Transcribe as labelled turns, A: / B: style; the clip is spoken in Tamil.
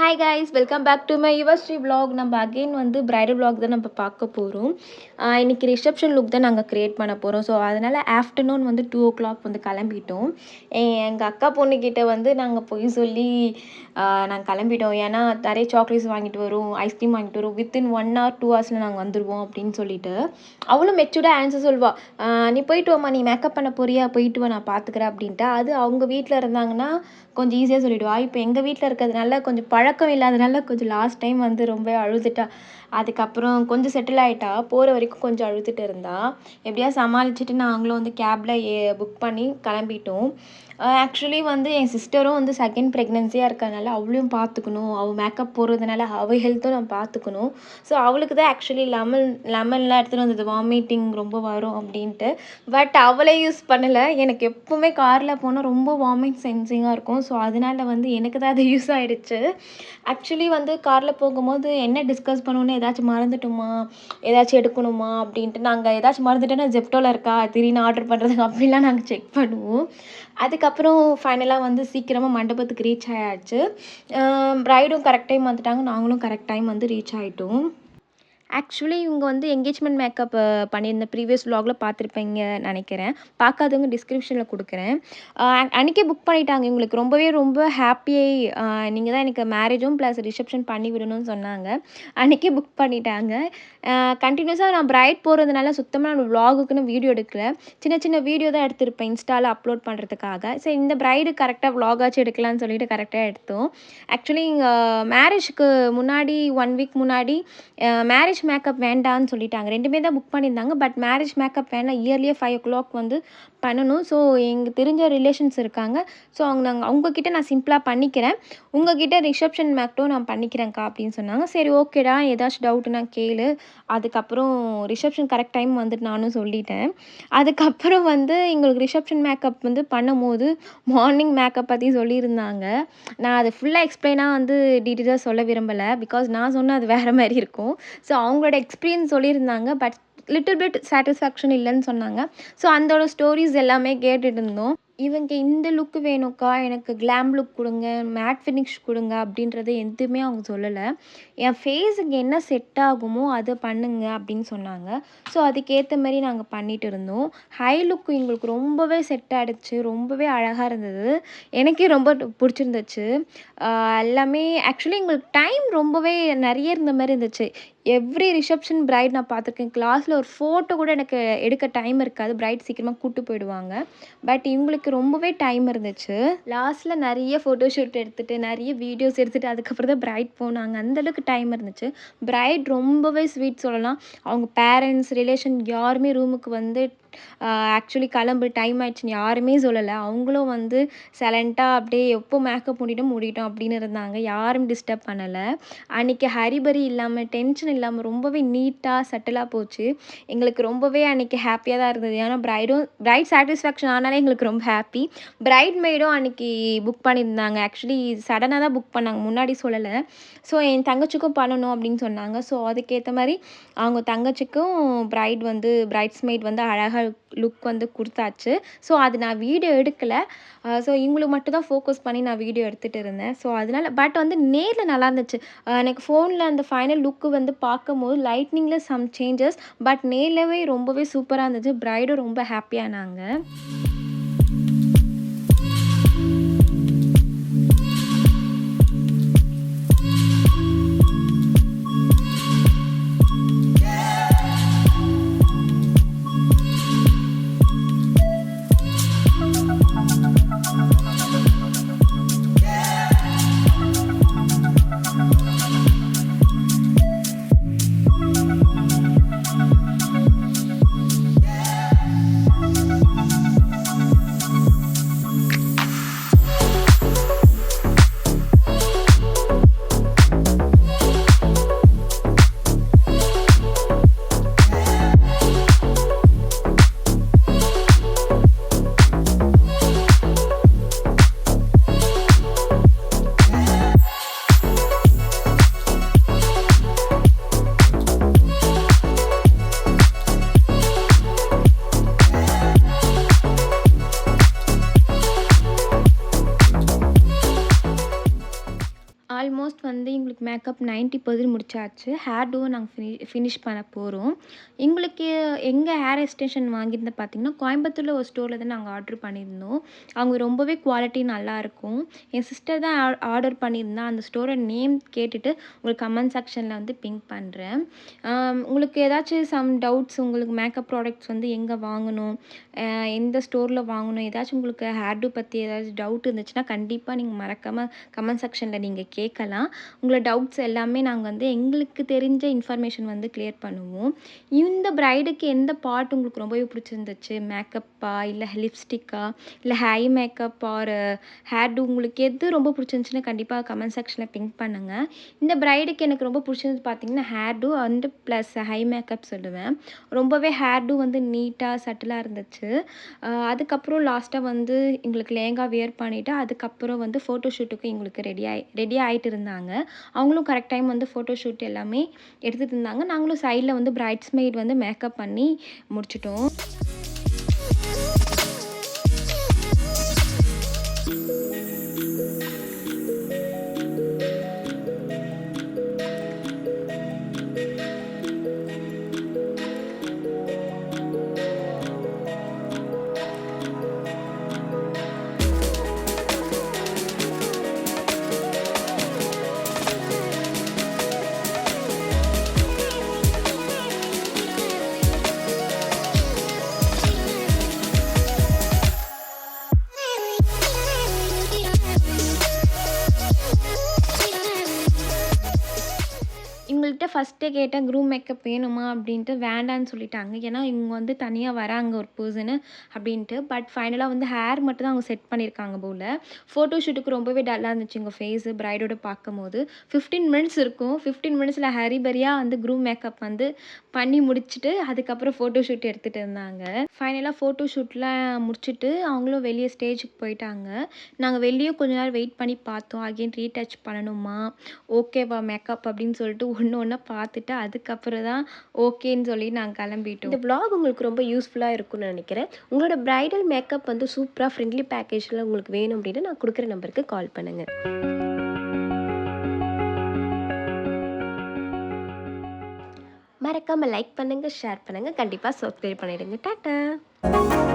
A: Hi guys, welcome back to my Yuvasri vlog. நம்ம அகெயின் வந்து பிரைடல் vlog தான் நம்ம பார்க்க போகிறோம். இன்றைக்கி ரிசப்ஷன் லுக் தான் நாங்கள் க்ரியேட் பண்ண போகிறோம். ஸோ அதனால் ஆஃப்டர்நூன் வந்து 2 o'clock வந்து கிளம்பிட்டோம். எங்கள் அக்கா பொண்ணுக்கிட்ட வந்து நாங்கள் போய் சொல்லி நாங்கள் கிளம்பிட்டோம். ஏன்னா நிறைய சாக்லேட்ஸ் வாங்கிட்டு வரும், ஐஸ்கிரீம் வாங்கிட்டு வரும், வித்தின் 1 hour 2 hours நாங்கள் வந்துடுவோம் அப்படின்னு சொல்லிட்டு அவளும் மெச்சூர்டாக ஆன்சர் சொல்வாள். நீ போயிட்டு வாம்மா, நீ மேக்கப் பண்ண போறியா, போயிட்டு வா, நான் பார்த்துக்கிறேன் அப்படின்ட்டு. அது அவங்க வீட்டில் இருந்தாங்கன்னா கொஞ்சம் ஈஸியாக சொல்லிவிடுவா. இப்போ எங்கள் வீட்டில் இருக்கிறதுனால கொஞ்சம் பழக்கம் இல்லாதனால கொஞ்சம் லாஸ்ட் டைம் வந்து ரொம்ப அழுதுட்டா. அதுக்கப்புறம் கொஞ்சம் செட்டில் ஆகிட்டா. போகிற வரைக்கும் கொஞ்சம் அழுதுட்டு இருந்தா. எப்படியா சமாளிச்சுட்டு நாங்களும் வந்து கேபில் புக் பண்ணி கிளம்பிட்டோம். ஆக்சுவலி வந்து என் சிஸ்டரும் வந்து செகண்ட் ப்ரெக்னென்சியாக இருக்கிறதுனால அவளையும் பார்த்துக்கணும், அவள் மேக்கப் போடுறதுனால அவள் ஹெல்த்தும் நான் பார்த்துக்கணும். ஸோ அவளுக்கு தான் ஆக்சுவலி லெமன்லாம் எடுத்துகிட்டு வந்தது, வாமிட்டிங் ரொம்ப வரும் அப்படின்ட்டு. பட் அவளே யூஸ் பண்ணலை. எனக்கு எப்போவுமே காரில் போனால் ரொம்ப வாமிட் சென்சிங்காக இருக்கும். ஸோ அதனால வந்து எனக்கு தான் அது யூஸ் ஆகிடுச்சு. ஆக்சுவலி வந்து காரில் போகும்போது என்ன டிஸ்கஸ் பண்ணணுன்னு, ஏதாச்சும் மறந்துட்டோமா, ஏதாச்சும் எடுக்கணுமா அப்படின்ட்டு. நாங்கள் ஏதாச்சும் மறந்துட்டோன்னா ஜெப்டோவில் இருக்கா திடீர்னு ஆர்டர் பண்ணுறதுக்கு அப்படிலாம் நாங்கள் செக் பண்ணுவோம். அதுக்கப்புறம் ஃபைனலாக வந்து சீக்கிரமாக மண்டபத்துக்கு ரீச் ஆயாச்சு. ப்ரைடும் கரெக்ட் டைம் வந்துட்டாங்க, நாங்களும் கரெக்ட் டைம் வந்து ரீச் ஆகிட்டோம். ஆக்சுவலி இவங்க வந்து என்கேஜ்மெண்ட் மேக்கப் பண்ணியிருந்த ப்ரீவியஸ் vlogல பார்த்துருப்பீங்க நினைக்கிறேன். பார்க்காதவங்க டிஸ்கிரிப்ஷனில் கொடுக்குறேன். அன்றைக்கே புக் பண்ணிட்டாங்க. இவங்களுக்கு ரொம்ப ஹாப்பியாக நீங்கள் தான் எனக்கு மேரேஜும் ப்ளஸ் ரிசப்ஷன் பண்ணி விடணும்னு சொன்னாங்க. அன்றைக்கே புக் பண்ணிட்டாங்க. கண்டினியூஸாக நான் பிரைட் போகிறதுனால சுத்தமாக நான் vlogக்குன்னு வீடியோ எடுக்கல. சின்ன வீடியோ தான் எடுத்திருப்பேன் இன்ஸ்டாவில் அப்லோட் பண்ணுறதுக்காக. ஸோ இந்த பிரைடு கரெக்டாக vlog-ஆச்சும் எடுக்கலான்னு சொல்லிட்டு கரெக்டாக எடுத்தோம். ஆக்சுவலி மேரேஜுக்கு முன்னாடி 1 வீக் முன்னாடி மேரேஜ் மேக்கப் வேண்டான்னு சொல்லிட்டாங்க. 2மே தான் புக் பண்ணியிருந்தாங்க. பட் மேரேஜ் மேக்கப் வேண்டாம், இயர்லியே 5 o'clock வந்து பண்ணணும். ஸோ எங்களுக்கு தெரிஞ்ச ரிலேஷன்ஸ் இருக்காங்க. ஸோ அவங்கக்கிட்ட நான் சிம்பிளாக பண்ணிக்கிறேன், உங்ககிட்ட ரிசப்ஷன் மேக்கப்பும் நான் பண்ணிக்கிறேன்க்கா அப்படின்னு சொன்னாங்க. சரி ஓகேடா, ஏதாச்சும் டவுட்டுனா கேளு. அதுக்கப்புறம் ரிசப்ஷன் கரெக்ட் டைம் வந்துட்டு நானும் சொல்லிட்டேன். அதுக்கப்புறம் வந்து எங்களுக்கு ரிசப்ஷன் மேக்கப் வந்து பண்ணும்போது மார்னிங் மேக்கப் பற்றி சொல்லியிருந்தாங்க. நான் அது ஃபுல்லாக எக்ஸ்பிளைனாக வந்து டீட்டெயிலாக சொல்ல விரும்பலை. பிகாஸ் நான் சொன்னால் அது வேறு மாதிரி இருக்கும். ஸோ அவங்களோட எக்ஸ்பீரியன்ஸ் சொல்லியிருந்தாங்க. பட் லிட்டில் பிட் சாட்டிஸ்ஃபேக்ஷன் இல்லைன்னு சொன்னாங்க. ஸோ அந்தோட ஸ்டோரிஸ் எல்லாமே கேட்டுட்டு இருந்தோம். இவங்க இந்த லுக்கு வேணும்க்கா, எனக்கு கிளாம் லுக் கொடுங்க, மேட் ஃபினிஷ் கொடுங்க அப்படின்றது எதுவுமே அவங்க சொல்லலை. என் ஃபேஸுக்கு என்ன செட் ஆகுமோ அதை பண்ணுங்க அப்படின்னு சொன்னாங்க. ஸோ அதுக்கேற்ற மாதிரி நாங்கள் பண்ணிகிட்டு இருந்தோம். ஹை லுக்கு எங்களுக்கு ரொம்பவே செட் ஆகிடுச்சு, ரொம்பவே அழகாக இருந்தது. எனக்கே ரொம்ப பிடிச்சிருந்துச்சு. எல்லாமே ஆக்சுவலி எங்களுக்கு டைம் ரொம்பவே நிறைய இருந்த மாதிரி இருந்துச்சு. எவ்ரி ரிசப்ஷன் பிரைட் நான் பார்த்துருக்கேன், கிளாஸில் ஒரு ஃபோட்டோ கூட எனக்கு எடுக்க டைம் இருக்காது, பிரைட் சீக்கிரமாக கூப்பிட்டு போயிடுவாங்க. பட் இவங்களுக்கு ரொம்பவே டைம் இருந்துச்சு. லாஸ்ட்டில் நிறைய ஃபோட்டோஷூட் எடுத்துகிட்டு நிறைய வீடியோஸ் எடுத்துகிட்டு அதுக்கப்புறம் தான் பிரைட் போனாங்க. அந்தளவுக்கு டைம் இருந்துச்சு. பிரைட் ரொம்பவே ஸ்வீட் சொல்லலாம். அவங்க பேரண்ட்ஸ் ரிலேஷன் யாருமே ரூமுக்கு வந்து ஆக்சுவலி கிளம்பு டைம் ஆயிடுச்சுன்னு யாருமே சொல்லலை. அவங்களும் வந்து சைலண்ட்டாக அப்படியே எப்போ மேக்கப் மூடிட்டோம் அப்படின்னு இருந்தாங்க. யாரும் டிஸ்டர்ப் பண்ணலை. அன்றைக்கி ஹரிபரி இல்லாமல் டென்ஷன் இல்லாமல் ரொம்பவே நீட்டாக சட்டிலாக போச்சு. எங்களுக்கு ரொம்பவே அன்றைக்கி ஹாப்பியாக தான் இருந்தது. ஏன்னா பிரைட் சாட்டிஸ்ஃபேக்ஷன் ஆனாலே எங்களுக்கு ரொம்ப ஹாப்பி. பிரைட் மெய்டும் அன்றைக்கி புக் பண்ணியிருந்தாங்க. ஆக்சுவலி சடனாக தான் புக் பண்ணாங்க, முன்னாடி சொல்லலை. ஸோ என் தங்கச்சிக்கும் பண்ணணும் அப்படின்னு சொன்னாங்க. ஸோ அதுக்கேற்ற மாதிரி அவங்க தங்கச்சிக்கும் பிரைட்ஸ்மெய்ட் வந்து அழகாக லுக் வந்து கொடுத்தாச்சு. ஸோ அது நான் வீடியோ எடுக்கலை. ஸோ இவங்களுக்கு மட்டும் தான் ஃபோக்கஸ் பண்ணி நான் வீடியோ எடுத்துகிட்டு இருந்தேன். ஸோ அதனால் பட் வந்து நேரில் நல்லா இருந்துச்சு. எனக்கு ஃபோனில் அந்த ஃபைனல் லுக்கு வந்து பார்க்கும்போது லைட்னிங்கில் சம் சேஞ்சஸ், பட் நேர்லவே ரொம்பவே சூப்பராக இருந்துச்சு. பிரைடும் ரொம்ப ஹாப்பியானாங்க. ஆல்மோஸ்ட் வந்து எங்களுக்கு மேக்கப் 90% முடிச்சாச்சு. ஹேர் டூவும் நாங்க ஃபினிஷ் பண்ண போறோம். எங்களுக்கு எங்க ஹேர் எக்ஸ்டென்ஷன் வாங்கியிருந்தது பார்த்தீங்கன்னா, கோயம்புத்தூர்ல ஒரு ஸ்டோர்ல தான் நாங்க ஆர்டர் பண்ணியிருந்தோம். அவங்க ரொம்பவே குவாலிட்டி நல்லாயிருக்கும். என் சிஸ்டர் தான் ஆர்டர் பண்ணியிருந்தா. அந்த ஸ்டோரோட நேம் கேட்டுட்டு உங்களுக்கு கமெண்ட் செக்ஷன்ல வந்து பிங்க் பண்றேன். உங்களுக்கு ஏதாச்சும் டவுட்ஸ் உங்களுக்கு மேக்கப் ப்ராடக்ட்ஸ் வந்து எங்க வாங்கணும்? அ எந்த ஸ்டோர்ல வாங்கணும்? ஏதாச்சும் உங்களுக்கு ஹேர் டூ பத்தி ஏதாச்சும் டவுட் இருந்துச்சுன்னா, கண்டிப்பா நீங்க மறக்காம கமெண்ட் செக்ஷன்ல நீங்க கேட்கலாம். உங்களோட டவுட்ஸ் எல்லாமே நாங்க வந்து எங்களுக்கு தெரிஞ்ச இன்ஃபர்மேஷன் வந்து கிளியர் பண்ணுவோம். இந்த பிரைடுக்கு எந்த பார்ட் உங்களுக்கு ரொம்பவே பிடிச்சிருந்துச்சு? மேக்கப்பா? இல்ல லிப்ஸ்டிக்கா? இல்ல high makeup or hairdo உங்களுக்கு எது ரொம்ப பிடிச்சிருந்துச்சுன்னு கண்டிப்பா கமெண்ட் செக்ஷன்ல பிங்க் பண்ணுங்க. இந்த பிரைடுக்கு எனக்கு ரொம்ப பிடிச்சது பார்த்தீங்கன்னா, hairdo and plus high makeup சொல்லுவேன். ரொம்பவே ஹேர் டூ வந்து நீட்டா, சட்டிலா இருந்துச்சு. அதுக்கப்புறம் லாஸ்ட்டா வந்து எங்களுக்கு லேஹங்கா வியர் பண்ணிட்டு, அதுக்கப்புறம் வந்து ஃபோட்டோ ஷூட்டுக்கு எங்களுக்கு ரெடி ஆயிட்டு இருந்தாங்க. அவங்களும் கரெக்ட் டைம் வந்து ஃபோட்டோ ஷூட் எல்லாமே எடுத்துட்டு இருந்தாங்க. நாங்களும் சைட்ல வந்து பிரைட்ஸ்மெய்ட் வந்து மேக்கப் பண்ணி முடிச்சுட்டோம். இவங்கள்ட்ட ஃபர்ஸ்ட்டே கேட்டேன் க்ரூம் மேக்கப் வேணுமா? அப்படின்ட்டு வேண்டான்னு சொல்லிட்டாங்க. ஏன்னா, இவங்க வந்து தனியா வராங்க ஒரு பெர்சனு அப்படின்ட்டு. பட் ஃபைனலா வந்து ஹேர் மட்டும் தான் அவங்க செட் பண்ணியிருக்காங்க போல. ஃபோட்டோ ஷூட்டுக்கு ரொம்பவே டல்லா இருந்துச்சு எங்க ஃபேஸு பிரைடோட பார்க்கும்போது. 15 மினிட்ஸ் இருக்கும். 15 மினிட்ஸ்ல ஹரிபரியா வந்து க்ரூம் மேக்கப் வந்து பண்ணி முடிச்சுட்டு, அதுக்கப்புறம் ஃபோட்டோ ஷூட் எடுத்துட்டு இருந்தாங்க. ஃபைனலா ஃபோட்டோ ஷூட்லாம் முடிச்சுட்டு, அவங்களும் வெளிய ஸ்டேஜுக்கு போயிட்டாங்க. நாங்க வெளிய கொஞ்ச நேரம் வெயிட் பண்ணி பார்த்தோம். அகைன் ரீடச் பண்ணணுமா? ஓகேவா மேக்கப் அப்படின்னு சொல்லிட்டு ஒண்ணு ஒண்ணா பார்த்துட்டு, அதுக்கப்புறம் தான் ஓகேன்னு சொல்லி நாங்க கிளம்பிட்டோம்.
B: இந்த விளாக் உங்களுக்கு ரொம்ப யூஸ்ஃபுல்லாக இருக்கும்னு நினைக்கிறேன். உங்களோட பிரைடல் மேக்கப் வந்து சூப்பரா ஃப்ரெண்ட்லி பேக்கேஜில் உங்களுக்கு வேணும் அப்படின்னா, நான் குடுக்குற நம்பருக்கு கால் பண்ணுங்க. மறக்காம லைக் பண்ணுங்க, ஷேர் பண்ணுங்க. கண்டிப்பா சப்ஸ்கிரைப் பண்ணிடுங்க. டாட்டா.